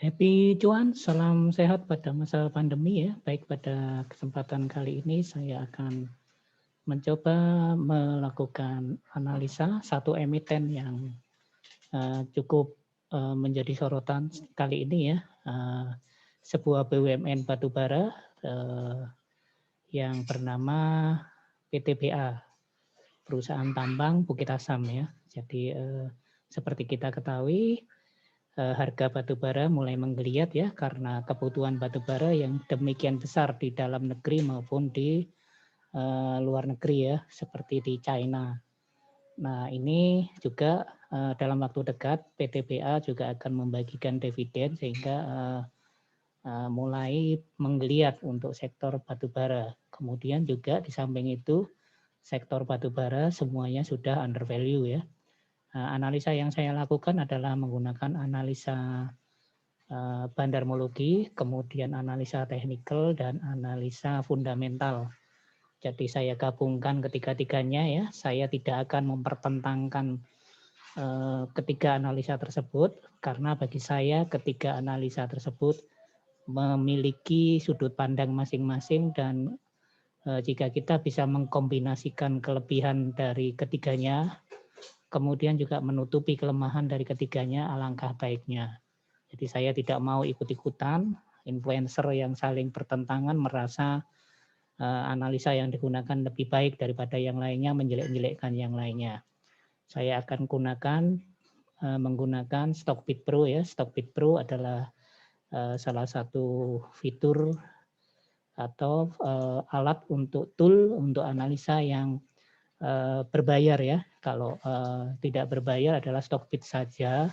Happy cuan, salam sehat pada masa pandemi ya. Baik, pada kesempatan kali ini saya akan mencoba melakukan analisa satu emiten yang cukup menjadi sorotan kali ini ya. Sebuah BUMN batubara yang bernama PTBA, perusahaan tambang Bukit Asam ya. Jadi seperti kita ketahui, harga batubara mulai menggeliat ya karena kebutuhan batubara yang demikian besar di dalam negeri maupun di luar negeri ya, seperti di China. Nah, ini juga dalam waktu dekat PTBA juga akan membagikan dividen sehingga mulai menggeliat untuk sektor batubara. Kemudian juga di samping itu sektor batubara semuanya sudah under value ya. Analisa yang saya lakukan adalah menggunakan analisa bandarmologi, kemudian analisa teknikal dan analisa fundamental. Jadi saya gabungkan ketiga-tiganya ya. Saya tidak akan mempertentangkan ketiga analisa tersebut karena bagi saya ketiga analisa tersebut memiliki sudut pandang masing-masing dan jika kita bisa mengkombinasikan kelebihan dari ketiganya, kemudian juga menutupi kelemahan dari ketiganya, alangkah baiknya. Jadi saya tidak mau ikut-ikutan influencer yang saling bertentangan merasa analisa yang digunakan lebih baik daripada yang lainnya, menjelek-jelekkan yang lainnya. Saya akan menggunakan Stockbit Pro ya. Stockbit Pro adalah salah satu fitur atau alat untuk tool untuk analisa yang berbayar ya. Kalau tidak berbayar adalah Stockbit saja,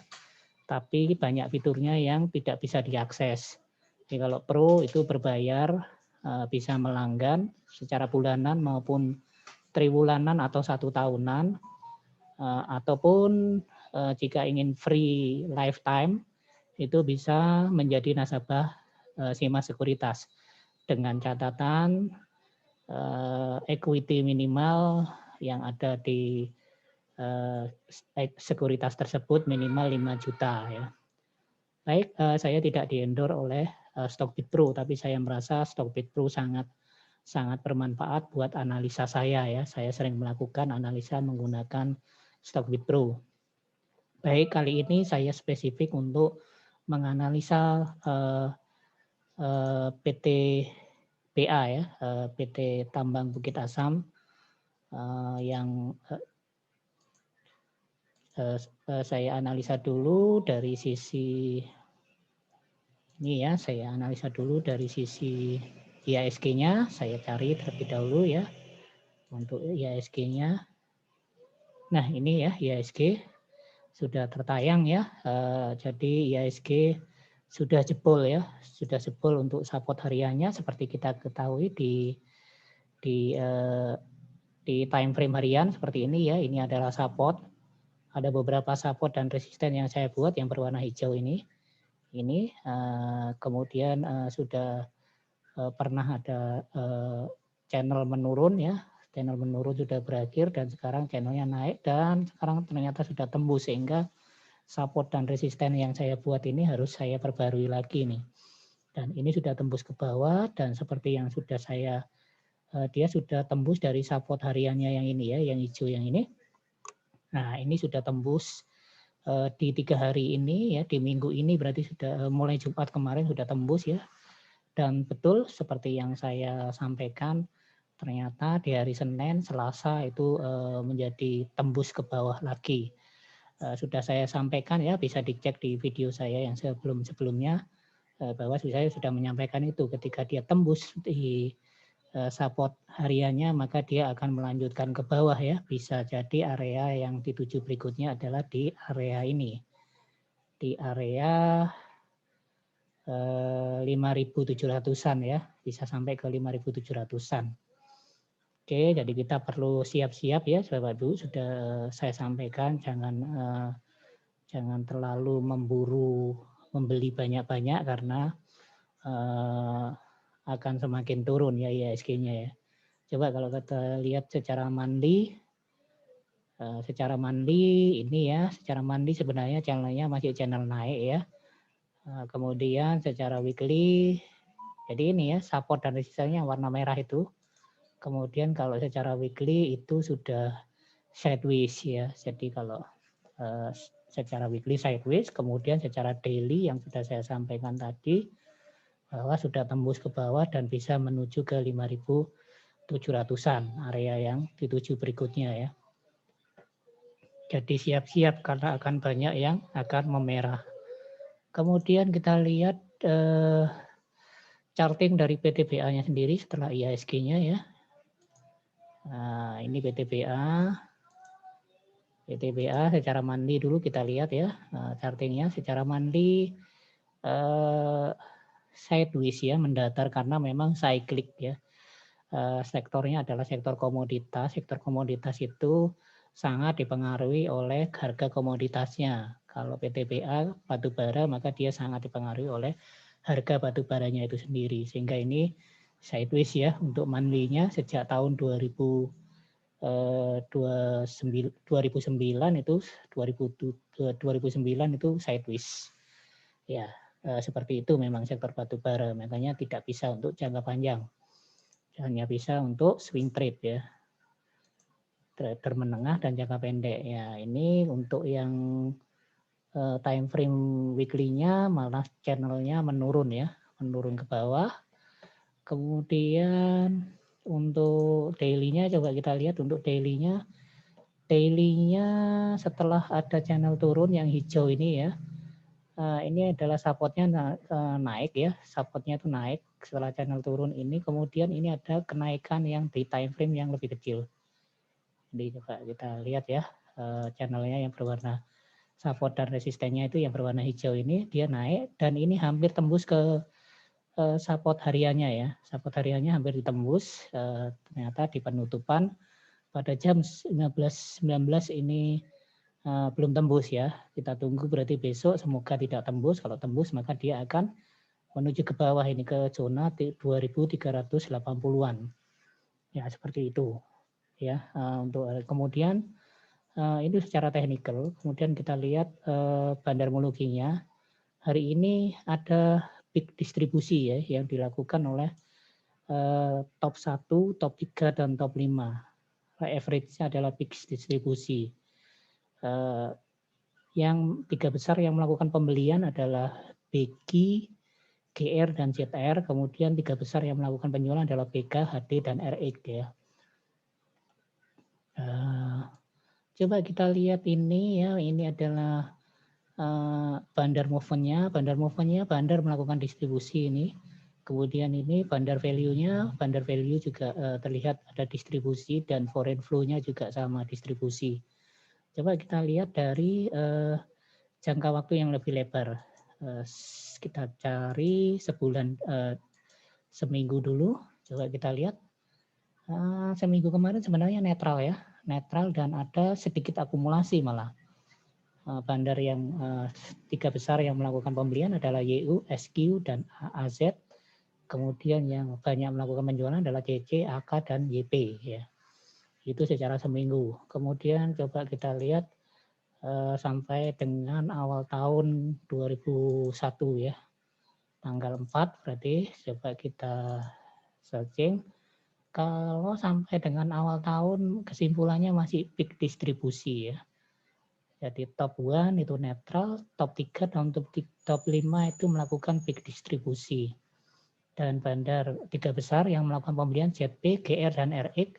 tapi banyak fiturnya yang tidak bisa diakses. Jadi kalau Pro itu berbayar, bisa melanggan secara bulanan maupun triwulanan atau 1 tahunan, ataupun jika ingin free lifetime itu bisa menjadi nasabah Sima Sekuritas dengan catatan equity minimal yang ada di sekuritas tersebut minimal 5 juta ya. Baik, saya tidak di-endorse oleh Stockbit Pro, tapi saya merasa Stockbit Pro sangat bermanfaat buat analisa saya ya. Saya sering melakukan analisa menggunakan Stockbit Pro. Baik, kali ini saya spesifik untuk menganalisa PT BA ya, PT Tambang Bukit Asam yang saya analisa dulu dari sisi ini ya, saya analisa dulu dari sisi IHSG-nya, saya cari terlebih dahulu ya untuk IHSG-nya. Nah, ini ya IHSG sudah tertayang ya. Jadi IHSG sudah jebol ya, sudah jebol untuk support hariannya seperti kita ketahui di time frame harian seperti ini ya. Ini adalah support. Ada beberapa support dan resisten yang saya buat yang berwarna hijau ini. Ini kemudian sudah pernah ada channel menurun ya, channel menurun sudah berakhir dan sekarang channelnya naik dan sekarang ternyata sudah tembus sehingga support dan resisten yang saya buat ini harus saya perbarui lagi nih. Dan ini sudah tembus ke bawah dan seperti yang sudah saya dia sudah tembus dari support hariannya yang ini ya, yang hijau yang ini. Nah, ini sudah tembus di 3 hari ini ya, di minggu ini berarti sudah mulai Jumat kemarin sudah tembus ya. Dan betul seperti yang saya sampaikan, ternyata di hari Senin, Selasa itu menjadi tembus ke bawah lagi. Sudah saya sampaikan ya, bisa dicek di video saya yang sebelumnya bahwa saya sudah menyampaikan itu ketika dia tembus di support hariannya maka dia akan melanjutkan ke bawah ya. Bisa jadi area yang dituju berikutnya adalah di area ini. Di area 5.700-an ya, bisa sampai ke 5.700-an. Oke, jadi kita perlu siap-siap ya Bapak Ibu, sudah saya sampaikan jangan terlalu memburu membeli banyak-banyak karena akan semakin turun ya IHSG-nya ya. Coba kalau kita lihat secara monthly ini ya, secara monthly sebenarnya channelnya masih channel naik ya. Kemudian secara weekly, jadi ini ya support dan resistannya warna merah itu. Kemudian kalau secara weekly itu sudah sideways ya. Jadi kalau secara weekly sideways, kemudian secara daily yang sudah saya sampaikan tadi bahwa sudah tembus ke bawah dan bisa menuju ke 5.700-an area yang dituju berikutnya ya. Jadi siap-siap karena akan banyak yang akan memerah. Kemudian kita lihat charting dari PTBA-nya sendiri setelah IHSG-nya ya. Nah, ini PTBA. PTBA secara monthly dulu kita lihat ya, chartingnya secara monthly sideways ya, mendatar karena memang cyclic ya. Sektornya adalah sektor komoditas. Sektor komoditas itu sangat dipengaruhi oleh harga komoditasnya. Kalau PTBA batu bara maka dia sangat dipengaruhi oleh harga batu baranya itu sendiri. Sehingga ini sideways ya untuk monthly-nya sejak tahun 2009 itu 2009 itu sideways. Ya, seperti itu memang sektor batu bara. Makanya tidak bisa untuk jangka panjang. Hanya bisa untuk swing trade ya. Trader menengah dan jangka pendek. Ya, ini untuk yang time frame weekly-nya malah channelnya menurun ya, menurun ke bawah. Kemudian untuk daily-nya coba kita lihat untuk daily-nya setelah ada channel turun yang hijau ini ya, ini adalah supportnya naik ya, supportnya itu naik setelah channel turun ini. Kemudian ini ada kenaikan yang di time frame yang lebih kecil. Jadi coba kita lihat ya, channelnya yang berwarna support dan resistennya itu yang berwarna hijau ini dia naik dan ini hampir tembus ke support hariannya ya. Support hariannya hampir ditembus, ternyata di penutupan pada jam 15.19 ini belum tembus ya. Kita tunggu berarti besok semoga tidak tembus. Kalau tembus maka dia akan menuju ke bawah ini ke zona 2.380-an. Ya seperti itu. Ya untuk kemudian ini secara teknikal. Kemudian kita lihat bandarmologinya. Hari ini ada peak distribusi ya yang dilakukan oleh top 1, top 3 dan top 5. Average-nya adalah peak distribusi. Yang 3 besar yang melakukan pembelian adalah BG, GR dan ZR. Kemudian 3 besar yang melakukan penjualan adalah BK, HD dan RX ya. Coba kita lihat ini ya, ini adalah bandar movement-nya. Bandar movement-nya, bandar melakukan distribusi ini. Kemudian ini bandar value-nya, bandar value juga terlihat ada distribusi dan foreign flow-nya juga sama distribusi. Coba kita lihat dari jangka waktu yang lebih lebar. Kita cari sebulan, seminggu dulu. Coba kita lihat. Seminggu kemarin sebenarnya netral ya, netral dan ada sedikit akumulasi malah. Bandar yang 3 besar yang melakukan pembelian adalah YU, SQ, dan AZ. Kemudian yang banyak melakukan penjualan adalah CC, AK, dan YP. Ya. Itu secara seminggu. Kemudian coba kita lihat sampai dengan awal tahun 2001 ya. Tanggal 4 berarti coba kita searching. Kalau sampai dengan awal tahun kesimpulannya masih peak distribusi ya. Jadi top 1 itu netral, top 3 dan top 5 itu melakukan peak distribusi. Dan bandar 3 besar yang melakukan pembelian ZP, GR, dan RX,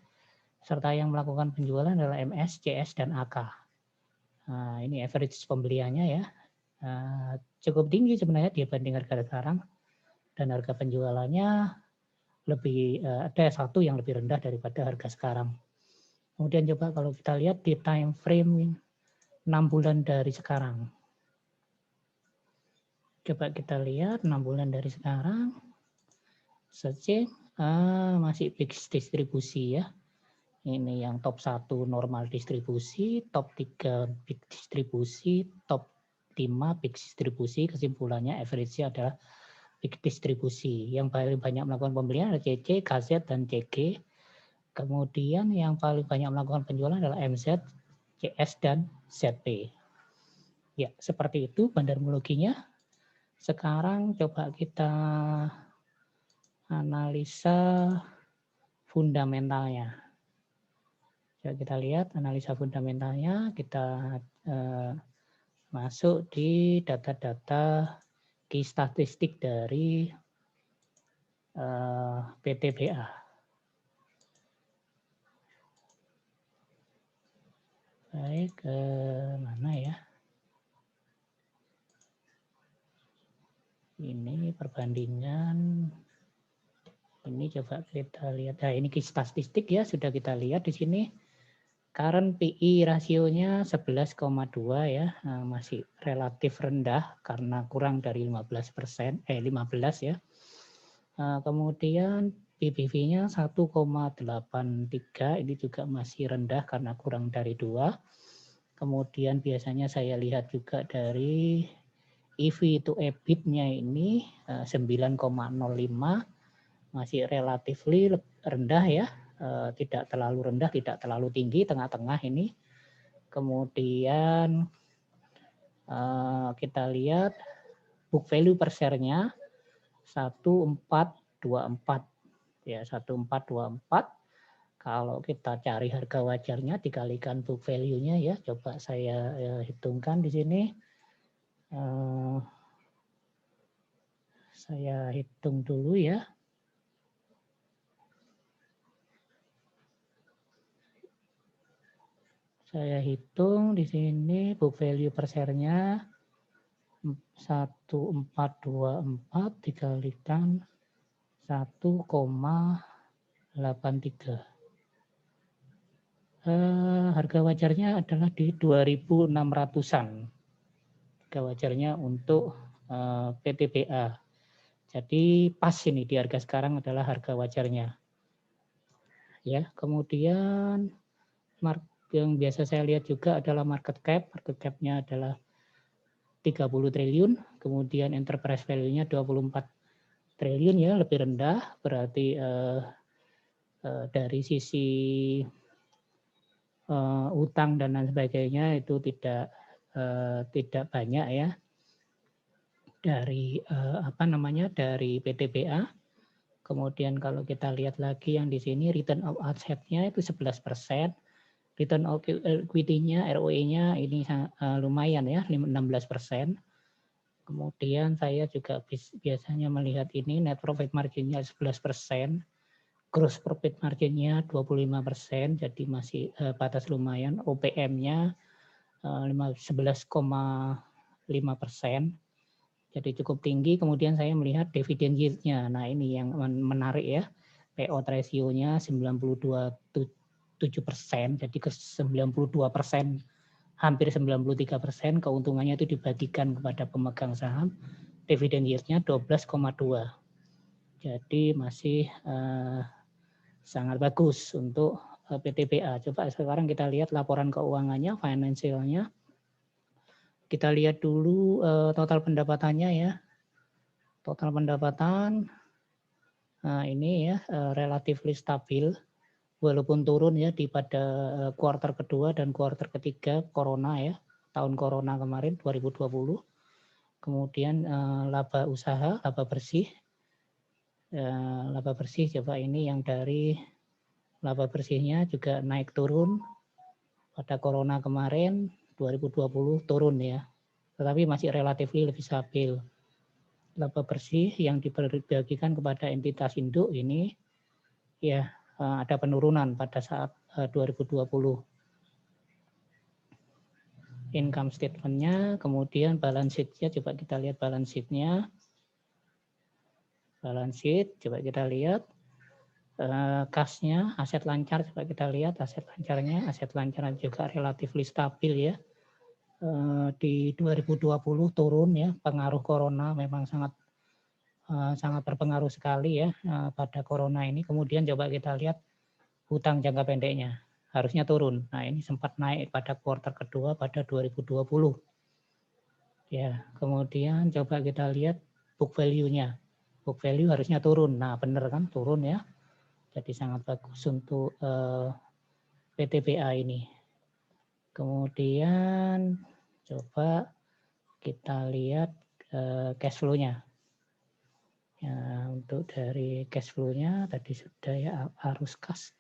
serta yang melakukan penjualan adalah MS, CS, dan AK. Nah, ini average pembeliannya ya. Cukup tinggi sebenarnya dibanding harga sekarang. Dan harga penjualannya lebih ada satu yang lebih rendah daripada harga sekarang. Kemudian coba kalau kita lihat di time frame 6 bulan dari sekarang. Coba kita lihat 6 bulan dari sekarang. Searching, masih peak distribusi ya. Ini yang top 1 normal distribusi, top 3 peak distribusi, top 5 peak distribusi. Kesimpulannya average-nya adalah peak distribusi. Yang paling banyak melakukan pembelian adalah CC, KZ, dan CG. Kemudian yang paling banyak melakukan penjualan adalah MZ, CS, dan ZP. Ya, seperti itu bandarmologinya. Sekarang coba kita analisa fundamentalnya. Coba kita lihat analisa fundamentalnya, kita masuk di data-data key statistik dari PTBA. Baik, mana ya? Ini perbandingan. Ini coba kita lihat. Nah, ini key statistik ya, sudah kita lihat di sini. Current PE rasionya 11,2 ya, masih relatif rendah karena kurang dari 15%, 15 ya. Kemudian PBV-nya 1,83, ini juga masih rendah karena kurang dari 2. Kemudian biasanya saya lihat juga dari EV to EBIT-nya ini 9,05, masih relatif rendah ya. Tidak terlalu rendah, tidak terlalu tinggi, tengah-tengah ini. Kemudian kita lihat book value per share-nya 1424 ya, 1424. Kalau kita cari harga wajarnya dikalikan book value-nya ya, coba saya hitungkan di sini. Saya hitung dulu ya. Saya hitung di sini book value per share-nya 1424 dikalikan 1,83. Harga wajarnya adalah di 2.600-an. Harga wajarnya untuk PTBA. Jadi pas ini di harga sekarang adalah harga wajarnya. Ya, kemudian yang biasa saya lihat juga adalah market cap. Market cap-nya adalah 30 triliun, kemudian enterprise value-nya 24 triliun ya, lebih rendah, berarti dari sisi utang dan lain sebagainya itu tidak banyak ya dari dari PTBA. Kemudian kalau kita lihat lagi yang di sini return of asset-nya itu 11%. Return of equity-nya, ROE-nya ini lumayan ya, 16%. Kemudian saya juga biasanya melihat ini net profit margin-nya 11%. Gross profit margin-nya 25%, jadi masih batas lumayan. OPM-nya 11,5%, jadi cukup tinggi. Kemudian saya melihat dividend yield-nya. Nah ini yang menarik ya. Payout ratio-nya 92,7%, jadi ke 92%, hampir 93%, keuntungannya itu dibagikan kepada pemegang saham. Dividend yield-nya 12,2. Jadi masih sangat bagus untuk PTBA. Coba sekarang kita lihat laporan keuangannya, financial-nya. Kita lihat dulu total pendapatannya ya. Total pendapatan ini ya relatif stabil, walaupun turun ya pada kuartal kedua dan kuartal ketiga corona ya, tahun corona kemarin 2020. Kemudian laba usaha, laba bersih. Laba bersih coba ini yang dari laba bersihnya juga naik turun. Pada corona kemarin 2020 turun ya, tetapi masih relatif lebih stabil. Laba bersih yang dibagikan kepada entitas induk ini ya ada penurunan pada saat 2020. Income statement-nya, kemudian balance sheet-nya, coba kita lihat balance sheet-nya. Balance sheet, coba kita lihat. Kas-nya, aset lancar, coba kita lihat aset lancarnya. Aset lancar juga relatif stabil ya. Di 2020 turun ya, pengaruh corona memang sangat berpengaruh sekali ya pada corona ini. Kemudian coba kita lihat hutang jangka pendeknya, harusnya turun. Nah ini sempat naik pada kuartal kedua pada 2020. Ya, kemudian coba kita lihat book value-nya. Book value harusnya turun. Nah benar kan, turun ya. Jadi sangat bagus untuk PTBA ini. Kemudian coba kita lihat cash flow-nya. Ya, untuk dari cash flow-nya tadi sudah ya, arus kas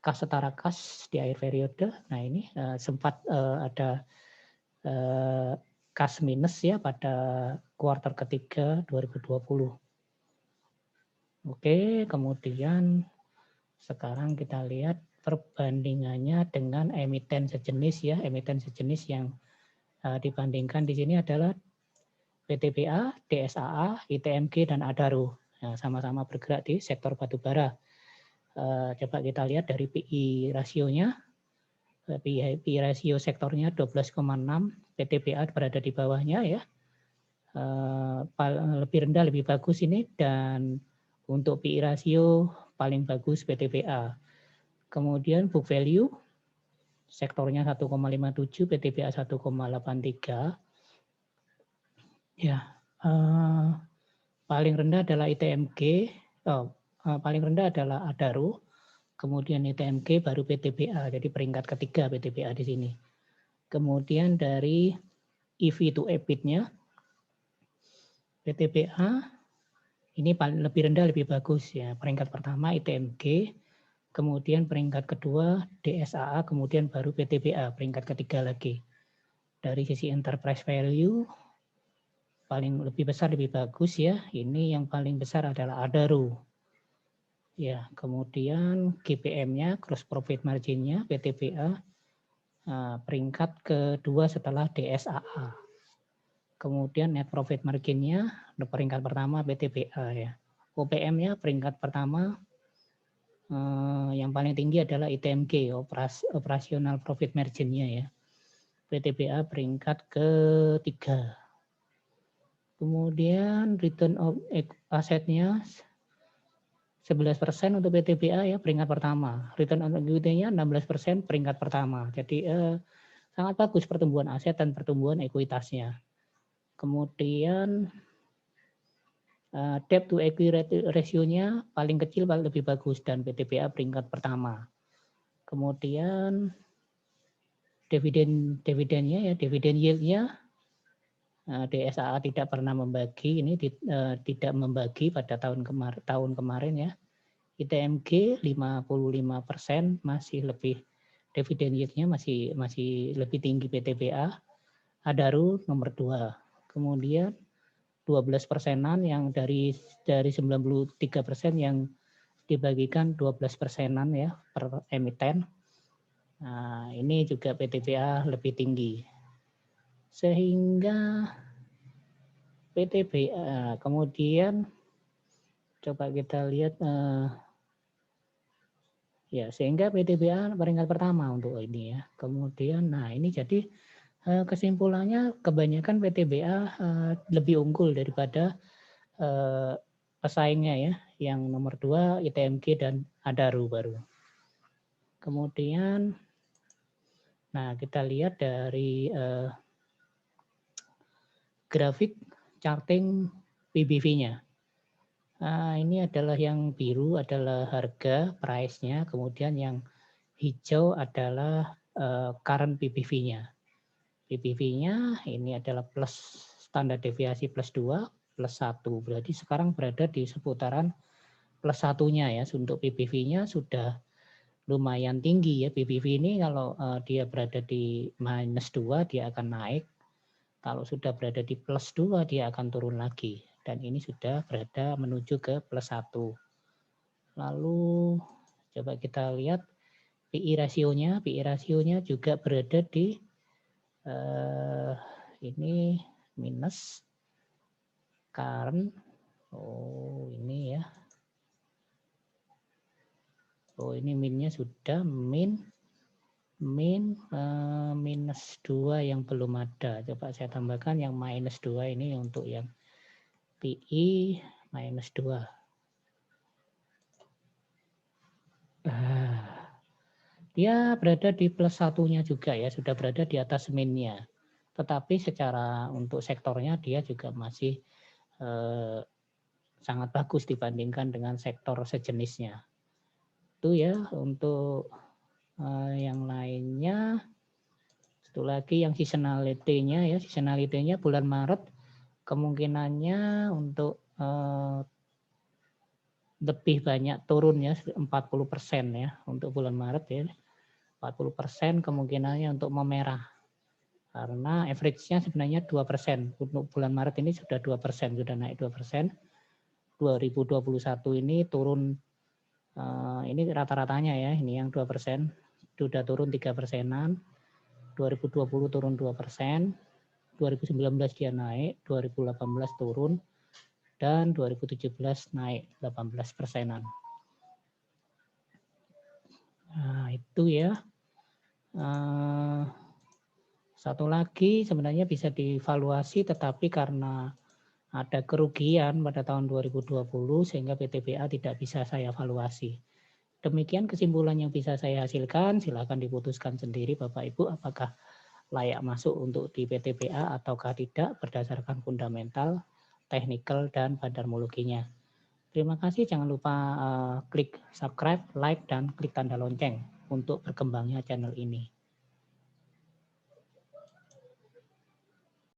setara kas di akhir periode. Nah ini sempat ada kas minus ya pada kuartal ketiga 2020. Oke, kemudian sekarang kita lihat perbandingannya dengan emiten sejenis ya, emiten sejenis yang dibandingkan di sini adalah PTBA, DSAA, ITMG, dan Adaro. Nah, sama-sama bergerak di sektor batubara. Coba kita lihat dari PI rasionya. PI rasio sektornya 12,6, PTBA berada di bawahnya ya. Lebih rendah, lebih bagus ini. Dan untuk PI rasio paling bagus PTBA. Kemudian book value sektornya 1,57, PTBA 1,83. Ya, paling rendah adalah ITMG, paling rendah adalah Adaro, kemudian ITMG, baru PTBA, jadi peringkat ketiga PTBA di sini. Kemudian dari EV to EBIT-nya, PTBA ini lebih rendah, lebih bagus ya. Peringkat pertama ITMG, kemudian peringkat kedua DSAA, kemudian baru PTBA, peringkat ketiga lagi. Dari sisi enterprise value, paling lebih besar, lebih bagus ya. Ini yang paling besar adalah Adaro. Ya, kemudian GPM-nya, gross profit margin-nya, PTBA, peringkat kedua setelah DSAA. Kemudian net profit margin-nya, peringkat pertama PTBA ya. OPM-nya peringkat pertama, yang paling tinggi adalah ITMG, operational profit margin-nya ya. PTBA peringkat ketiga. Kemudian return of asset-nya 11% untuk PTBA ya, peringkat pertama. Return on equity-nya 16%, peringkat pertama. Jadi sangat bagus pertumbuhan aset dan pertumbuhan ekuitasnya. Kemudian debt to equity ratio-nya paling kecil paling lebih bagus dan PTBA peringkat pertama. Kemudian dividennya ya, dividen yield-nya DSAA tidak pernah membagi, ini tidak membagi pada tahun kemarin ya. ITMG 55%, masih lebih, dividen yield-nya masih lebih tinggi PTBA. Adaro nomor 2. Kemudian 12%-an yang dari 93% yang dibagikan 12%-an ya per emiten. Nah, ini juga PTBA lebih tinggi. Sehingga PTBA, kemudian coba kita lihat ya, sehingga PTBA peringkat pertama untuk ini ya. Kemudian nah ini jadi kesimpulannya kebanyakan PTBA lebih unggul daripada pesaingnya ya, yang nomor 2 ITMG dan Adaro baru. Kemudian nah kita lihat dari grafik charting PBV-nya. Nah, ini adalah yang biru adalah harga price-nya, kemudian yang hijau adalah current PBV-nya. PBV-nya ini adalah plus standar deviasi plus 2, plus 1. Berarti sekarang berada di seputaran plus 1-nya ya. Untuk PBV-nya sudah lumayan tinggi ya. PBV ini kalau dia berada di minus 2 dia akan naik. Kalau sudah berada di plus 2 dia akan turun lagi. Dan ini sudah berada menuju ke plus 1. Lalu coba kita lihat PI rasionya. PI rasionya juga berada di ini minus current. Oh ini ya. Oh ini minnya sudah minus 2 yang belum ada. Coba saya tambahkan yang minus 2 ini untuk yang PI minus 2. Dia berada di plus 1-nya juga ya, sudah berada di atas minnya. Tetapi secara untuk sektornya dia juga masih sangat bagus dibandingkan dengan sektor sejenisnya. Itu ya untuk yang lainnya. Satu lagi yang seasonality-nya ya, seasonality-nya bulan Maret kemungkinannya untuk lebih banyak turun ya 40% ya untuk bulan Maret ya. 40% kemungkinannya untuk memerah. Karena average-nya sebenarnya 2%. Untuk bulan Maret ini sudah 2%, sudah naik 2%. 2021 ini turun, ini rata-ratanya ya, ini yang 2%. Sudah turun 3%-an. 2020 turun 2%. 2019 dia naik, 2018 turun, dan 2017 naik 18%-an. Nah, itu ya. Satu lagi sebenarnya bisa dievaluasi, tetapi karena ada kerugian pada tahun 2020 sehingga PTBA tidak bisa saya evaluasi. Demikian kesimpulan yang bisa saya hasilkan. Silakan diputuskan sendiri Bapak Ibu apakah layak masuk untuk di PTBA ataukah tidak berdasarkan fundamental, teknikal, dan bandarmologinya. Terima kasih. Jangan lupa klik subscribe, like, dan klik tanda lonceng untuk berkembangnya channel ini.